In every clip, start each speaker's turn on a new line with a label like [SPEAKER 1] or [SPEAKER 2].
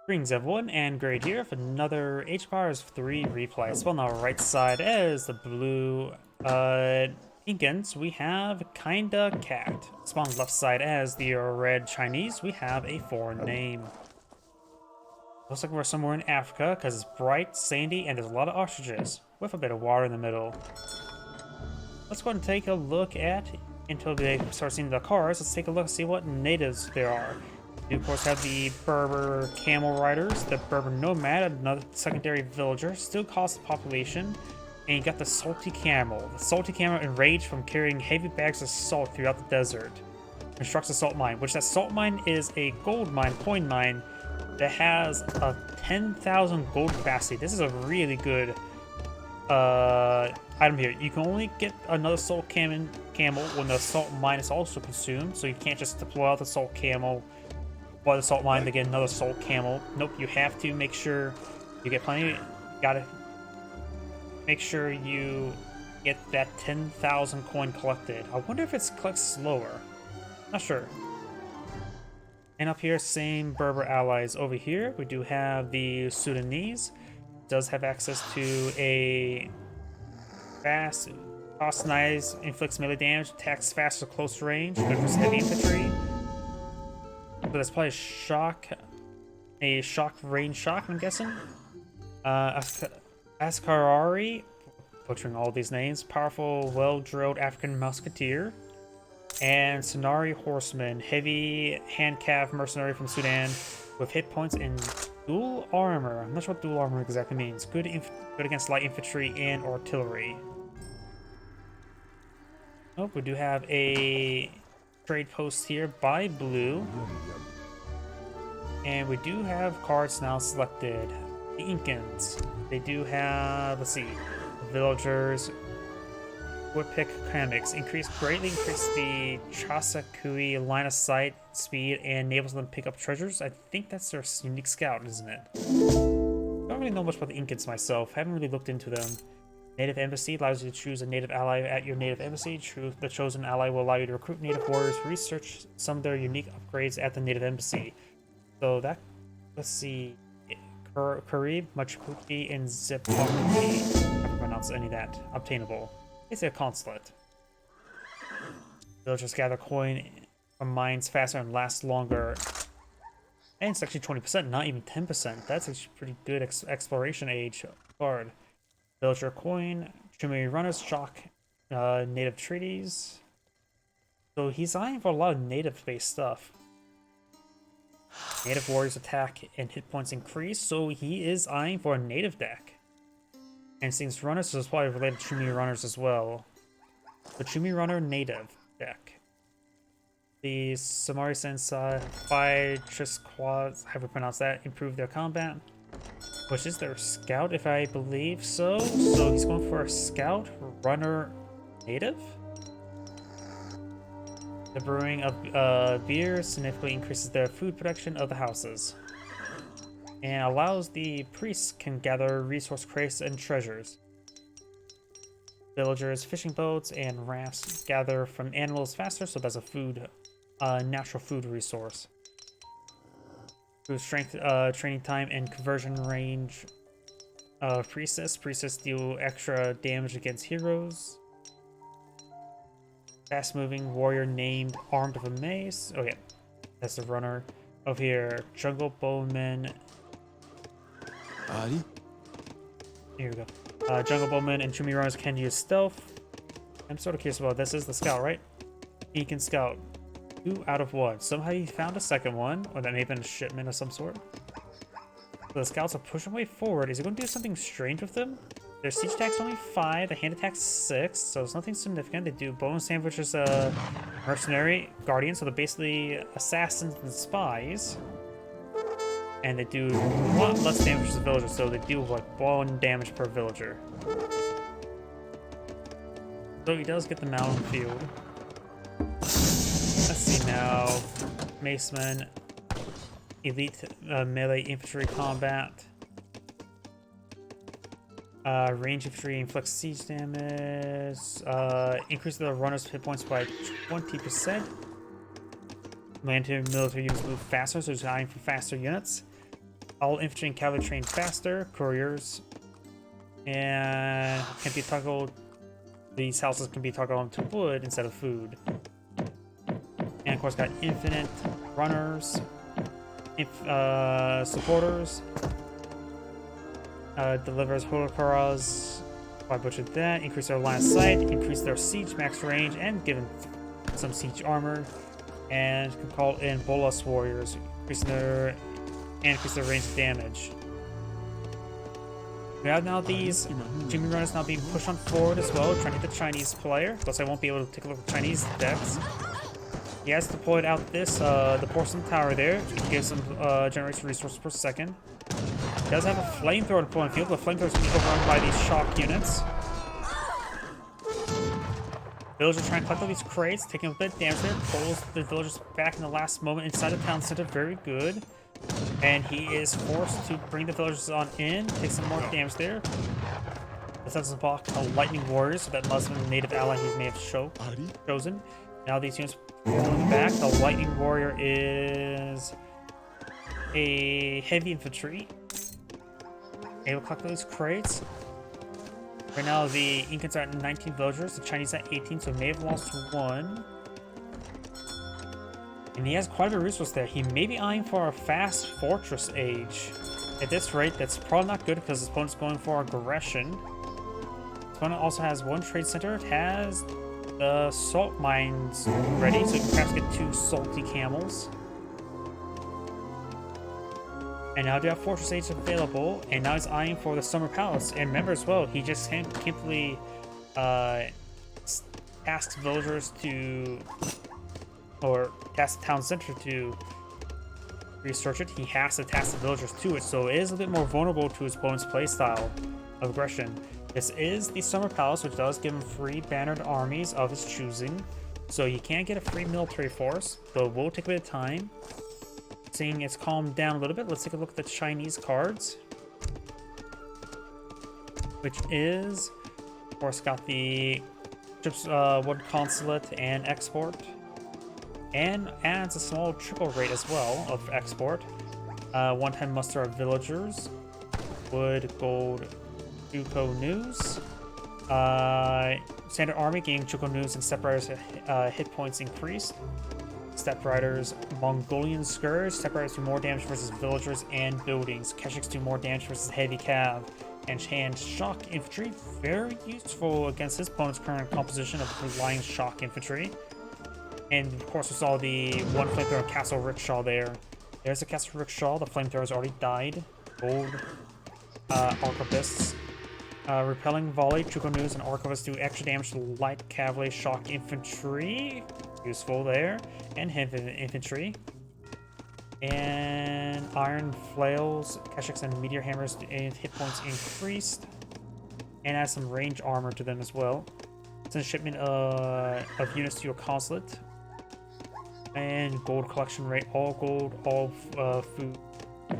[SPEAKER 1] Greetings everyone, and Grade here for another Age of Empires 3 replay. So on the right side as the blue Incans, we have KindaCat. So on the left side as the red Chinese, we have a foreign name. Looks like we're somewhere in Africa because it's bright, sandy, and there's a lot of ostriches with a bit of water in the middle. Let's go ahead and take a look at, until they start seeing the cars, let's take a look and see what natives there are. You of course have the Berber camel riders, the Berber nomad, another secondary villager, still costs the population, and you got the salty camel. The salty camel enraged from carrying heavy bags of salt throughout the desert. Constructs a salt mine, which that salt mine is a gold mine, coin mine, that has a 10,000 gold capacity. This is a really good item here. You can only get another salt camel when the salt mine is also consumed, so you can't just deploy out the salt camel while the salt mine to get another salt camel. Nope, you have to make sure you get plenty. You gotta make sure you get that 10,000 coin collected. I wonder if it's collects slower. Not sure. And up here, same Berber allies. Over here, we do have the Sudanese. Does have access to a fast, cost nice, inflicts melee damage, attacks faster close range, good for heavy infantry. So that's probably a shock range shock, I'm guessing. Askarari, butchering all these names, powerful, well-drilled African musketeer. And Sonari Horseman, heavy hand-calf mercenary from Sudan with hit points and dual armor. I'm not sure what dual armor exactly means. Good against light infantry and artillery. Oh, we do have a trade post here by blue. And we do have cards now selected. The Incans. They do have, let's see, villagers. Whip-pick mechanics greatly increase the Chasakui line of sight, speed, and enables them to pick up treasures. I think that's their unique scout, isn't it? I don't really know much about the Incans myself. Haven't really looked into them. Native embassy allows you to choose a native ally at your native embassy. The chosen ally will allow you to recruit native warriors, research some of their unique upgrades at the native embassy. So that, let's see, Karib, Machukuti, and Zipakuti. I haven't pronounced any of that. Obtainable. It's a consulate. Villagers gather coin from mines faster and last longer. And it's actually 20%, not even 10%. That's actually pretty good exploration age card. Villager coin, Summery runners, shock, native treaties. So he's eyeing for a lot of native-based stuff. Native warriors attack and hit points increase, so he is eyeing for a native deck. And since runners is probably related to Chumi runners as well. The Chumi runner native deck. The Samari Sensai by Trisquaz, however pronounce that, improve their combat. Which is their scout, if I believe so. So he's going for a scout runner native. The brewing of beer significantly increases the food production of the houses. And allows the priests can gather resource crates and treasures. Villagers, fishing boats, and rafts gather from animals faster, so that's a food, natural food resource. Through strength, training time, and conversion range of priestess. Priestess deal extra damage against heroes. Fast-moving warrior named Armed with a Mace. Oh yeah, that's the runner. Over here, jungle bowman. Here we go. Jungle Bowman and Chumi runners can use stealth. I'm sort of curious about this. Is the scout, right? He can scout 2 out of 1. Somehow he found a second one, or that may have been a shipment of some sort. So the scouts are pushing way forward. Is he going to do something strange with them? Their siege attack's only 5, the hand attack's 6, so it's nothing significant. They do bonus damage as a mercenary guardian, so they're basically assassins and spies. And they do a lot less damage to the villagers, so they do like 1 damage per villager. So he does get them out on the field. Let's see now. Macemen, elite melee infantry combat. Range infantry inflicts siege damage. Increase the runner's hit points by 20%. Military units move faster, so it's eyeing for faster units. All infantry and cavalry trained faster. Couriers. And can be toggled. These houses can be toggled onto wood instead of food. And of course, got infinite runners, supporters, delivers holocaras. I butchered that. Increase their line of sight, increase their siege max range, and give them some siege armor. And can call in bolus warriors, increase their range of damage. We have now these Jimmy runners now being pushed on forward as well, trying to hit the Chinese player. Plus, I won't be able to take a look at Chinese decks. He has deployed out this the porcelain tower there, which gives him generates resources per second. He does have a flamethrower to pull in field, but flamethrowers can be overrun by these shock units. Villagers trying to collect all these crates, taking a bit of damage there, pulls the villagers back in the last moment inside the town center, very good. And he is forced to bring the villagers on in, take some more damage there. This doesn't block the lightning warriors, so that must have been a native ally he may have chosen. Now these units pulling back. The lightning warrior is a heavy infantry. Able to collect those crates. Right now the Incans are at 19 villagers, the Chinese at 18, so may have lost one. And he has quite a bit of resource there. He may be eyeing for a fast fortress age. At this rate, that's probably not good because his opponent's going for aggression. His opponent also has one trade center. It has the salt mines ready, so you can perhaps get 2 salty camels. And now do have fortress age available, and now he's eyeing for the summer palace. And remember as well, he just can't simply task villagers to, or task the town center to research it. He has to task the villagers to it, so it is a bit more vulnerable to his opponent's playstyle of aggression. This is the summer palace, which does give him free bannered armies of his choosing, so you can get a free military force, though it will take a bit of time. Seeing it's calmed down a little bit, let's take a look at the Chinese cards, which is, of course, got the wood consulate and export, and adds a small triple rate as well of export. One-time muster of villagers, wood, gold, Juko news. Standard army gaining Juko news and step riders hit points increased. Step riders, Mongolian scourge. Step riders do more damage versus villagers and buildings. Keshiks do more damage versus heavy cav. And hand shock infantry, very useful against his opponent's current composition of relying shock infantry. And of course, we saw the one flamethrower Castle Rickshaw there. There's a Castle Rickshaw. The flamethrower's already died. Gold arquebusts. Repelling volley, Chuko news, and arquebusts do extra damage to light cavalry shock infantry. Useful there. And heavy infantry. And iron flails, keshiks, and meteor hammers and hit points increased. And add some range armor to them as well. Send a shipment of units to your consulate. And gold collection rate, all gold, all food.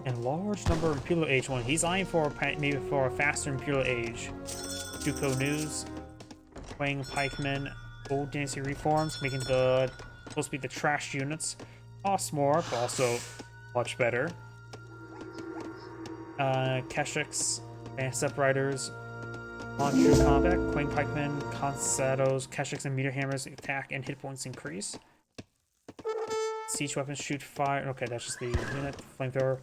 [SPEAKER 1] And large number of Imperial Age one. He's eyeing for maybe for a faster Imperial Age. Juko news, Wang pikemen, gold dynasty reforms, making the supposed to be the trash units. Cost more, but also much better. Keshiks, and step riders, on true combat, Quang pikemen, Consados, Keshiks, and meteor hammers attack and hit points increase. Siege weapons shoot fire. Okay, that's just the unit. Flamethrower.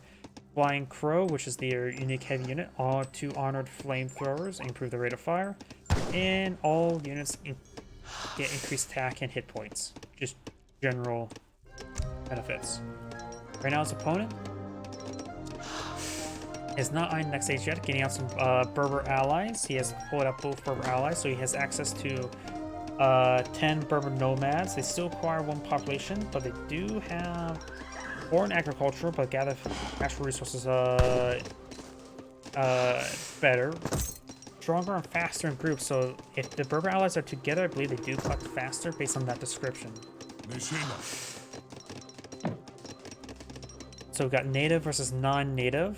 [SPEAKER 1] Flying Crow, which is the unique heavy unit. All 2 honored flamethrowers improve the rate of fire. And all units get increased attack and hit points. Just general benefits. Right now, his opponent is not eyeing next stage yet, getting out some Berber allies. He has pulled out both Berber allies, so he has access to 10 Berber nomads. They still acquire 1 population, but they do have foreign agriculture, but gather natural resources better. Stronger and faster in groups, so if the Berber allies are together, I believe they do collect faster based on that description. So we've got native versus non-native.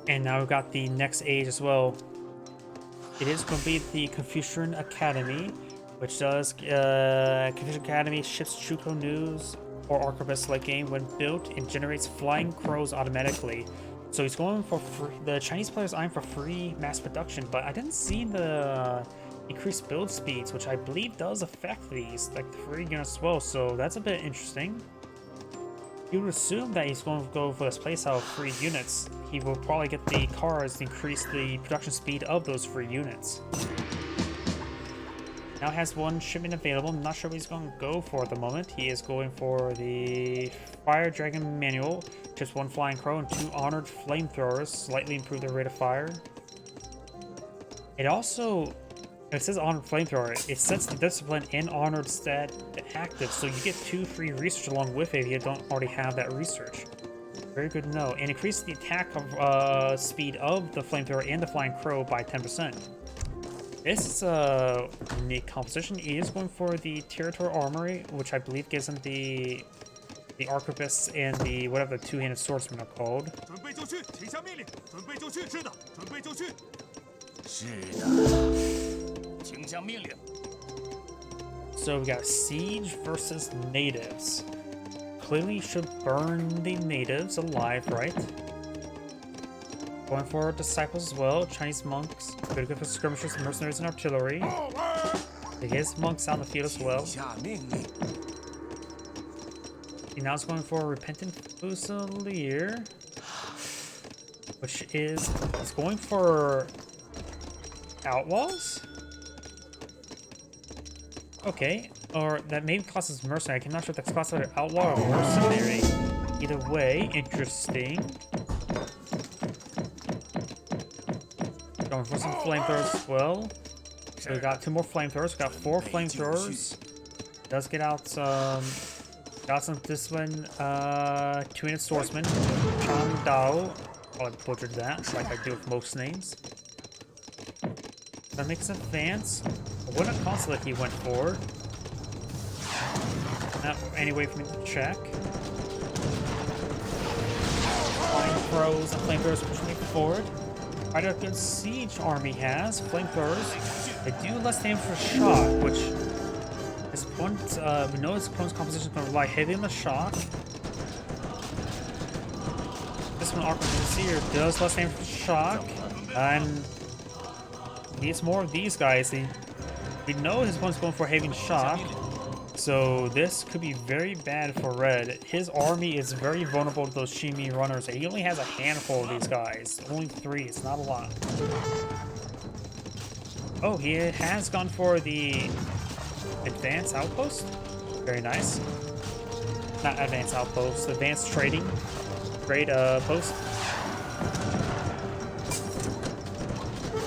[SPEAKER 1] And now we've got the next age as well. It is going to be the Confucian Academy. which does Confusion Academy ships Chuko news or arquebus like game when built and generates flying crows automatically. So he's going for free. The Chinese players eyeing for free mass production, but I didn't see the increased build speeds, which I believe does affect these, like the free units as well. So that's a bit interesting. You would assume that he's going to go for this playstyle of free units. He will probably get the cards to increase the production speed of those free units. Now has one shipment available. I'm not sure what he's going to go for at the moment. He is going for the Fire Dragon Manual. Just one Flying Crow and 2 Honored Flamethrowers. Slightly improve their rate of fire. It also... It says Honored Flamethrower. It sets the Discipline and Honored stat active, so you get 2 free research along with it if you don't already have that research. Very good to know. And increase the attack of speed of the Flamethrower and the Flying Crow by 10%. This is a unique composition. He is going for the Territory Armory, which I believe gives him the Arquebus and the whatever the 2-handed swordsman are called. So we got Siege versus Natives. Clearly should burn the natives alive, right? Going for Disciples as well. Chinese monks. Good for skirmishers, mercenaries, and artillery. He has monks out in the field as well. He now is going for a Repentant Fusilier, which is he's going for Outlaws? Okay, or that maybe classes mercenary. I'm not sure if that's classified outlaw or mercenary. Either way, interesting. Going for some flamethrowers as well. So we got 2 more flamethrowers. We got 4 flamethrowers. Does get out some. Got some discipline. 2-handed swordsman. Chang Dao. Probably butchered that, like I do with most names. That makes advance. What a consulate he went for. Not any way for me to check. Flying crows and flamethrowers pushing me forward. Quite a good siege army has. Flamethrowers. They do less damage for shock, which this point we know his opponent's composition is going to rely heavily on the shock. This one Archon does less damage for shock. And needs more of these guys. We know his opponent's going for heavy shock, so this could be very bad for red. His army is very vulnerable to those Shimi runners. He only has a handful of these guys. Only 3. It's not a lot. Oh, he has gone for the advanced outpost. Very nice. Not advanced outpost. Advanced trading. Great post.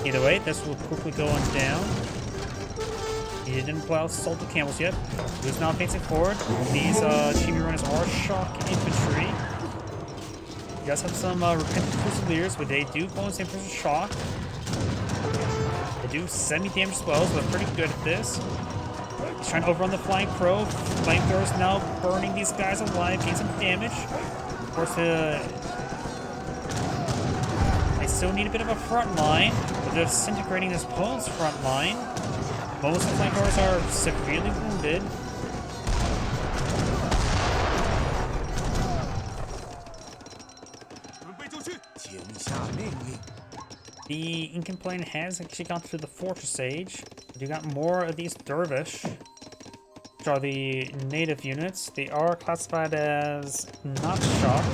[SPEAKER 1] Either way, this will quickly go on down. He didn't pull out Salted Camels yet. He's now advancing forward. These Chibi runners are shock infantry. He does have some Repentant Fusiliers, but they do go in the same person shock. They do semi-damage as well, so they're pretty good at this. He's trying to overrun the Flying Crow. Flamethrowers now burning these guys alive, getting some damage. Of course, they still need a bit of a front line, but they're disintegrating this opponent's front line. Most of the flamethrowers are severely wounded. The Incan plane has actually gone through the Fortress Age. You got more of these Dervish, which are the native units. They are classified as not shock.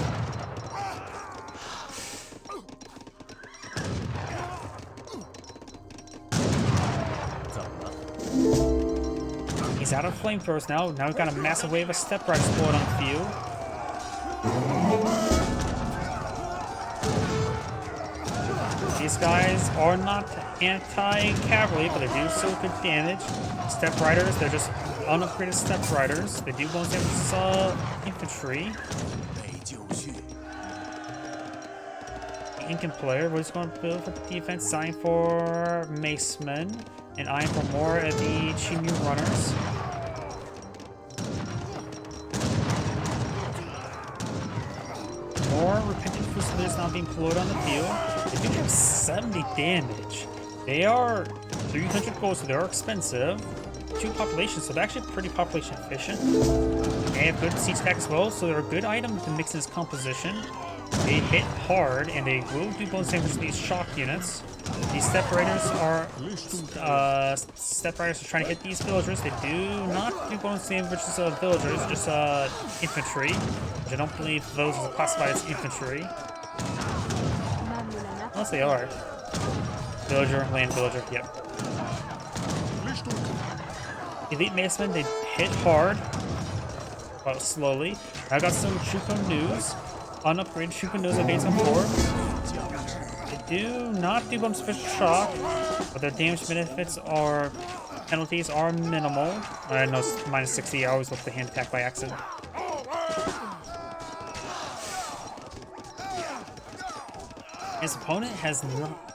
[SPEAKER 1] He's out of flamethrowers now. Now we've got a massive wave of step right squad on the field. These guys are not anti-cavalry, but they do so good damage. Step riders, they're just unupgraded step riders. They do bonus damage infantry. The Incan player was going to build for defense, sign for macemen, and eyeing for more of the Chimu runners. More Repentant Fusiliers now being deployed on the field. They do have 70 damage. They are 300 gold, so they are expensive. 2 populations, so they're actually pretty population efficient. They have good siege attack as well, so they're a good item to mix in this composition. They hit hard, and they will do bonus damage to these shock units. These step riders are trying to hit these villagers. They do not do bonus damage to villagers, just infantry, which I don't believe those are classified as infantry. Unless they are. Villager, land villager, yep. Elite Macemen, they hit hard, but slowly. I got some Shuko news. Unupgraded Shuko news of 874. They do not do bonus special shock, but their damage benefits are penalties are minimal. I know it's minus 60. I always look at the hand attack by accident. His opponent has not.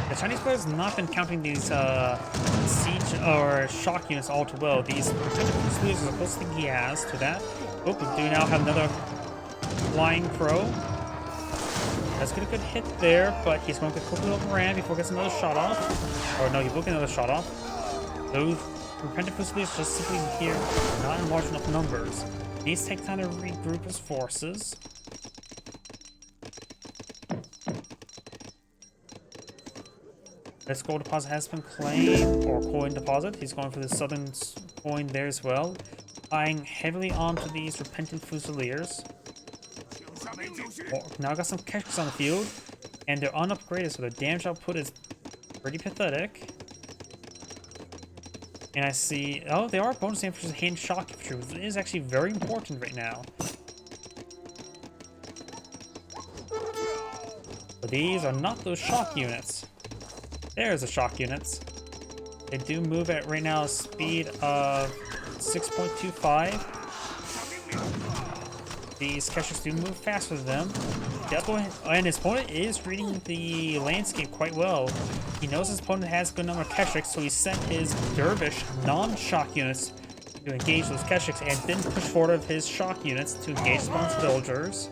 [SPEAKER 1] The Chinese player has not been counting these siege or shock units all too well. These Fusiliers are the closest thing he has to that. Oh, we do now have another flying crow. Let's get a good hit there, but he's going to get quickly overran before he gets another shot off. Or no, he will get another shot off. Those Repentant Fusiliers just simply here, not in large enough numbers. He needs to take time to regroup his forces. This gold deposit has been claimed, or coin deposit. He's going for the southern coin there as well. Eyeing heavily onto these Repentant Fusiliers. Now I got some Keshks on the field, and they're unupgraded, so their damage output is pretty pathetic. And I see, oh, they are bonus damage for hand shock infantry, which is actually very important right now. But these are not those shock units. There's the shock units. They do move at right now a speed of 6.25. These Keshiks do move faster than them. And his opponent is reading the landscape quite well. He knows his opponent has a good number of Keshiks, so he sent his Dervish non-shock units to engage those Keshiks and then push forward of his shock units to engage his opponent's villagers.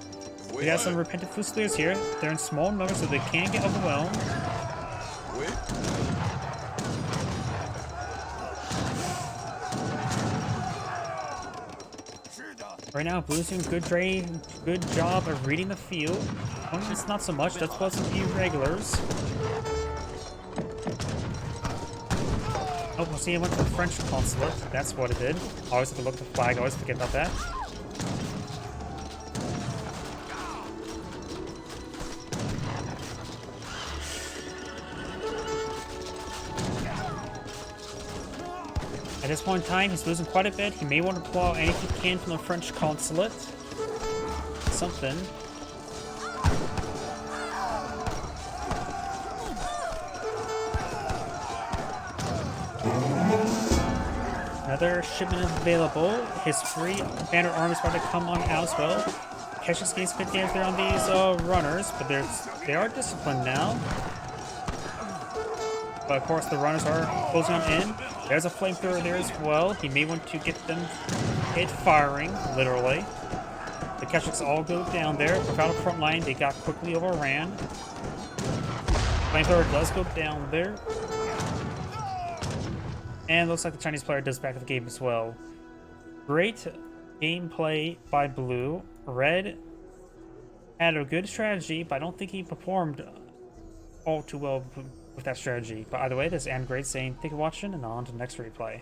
[SPEAKER 1] We got some Repentant Fusiliers here. They're in small numbers, so they can get overwhelmed. Right now, Blue's doing good job of reading the field. It's not so much. That's plus a few regulars. Oh, we'll see. I went to the French consulate. That's what it did. Always have to look at the flag. Always forget about that. At this point in time, he's losing quite a bit. He may want to pull out anything he can from the French consulate. Something. Another shipment is available. His free banner army is about to come on out as well. Keshiks gains 50 damage on these runners, but they are disciplined now. But of course, the runners are closing on in. There's a flamethrower there as well. He may want to get them hit firing, literally. The Keshiks all go down there. Without a front line, they got quickly overran. Flamethrower does go down there. And looks like the Chinese player does back of the game as well. Great gameplay by Blue. Red had a good strategy, but I don't think he performed all too well with that strategy. But either way, this is Great saying thank you for watching, and on to the next replay.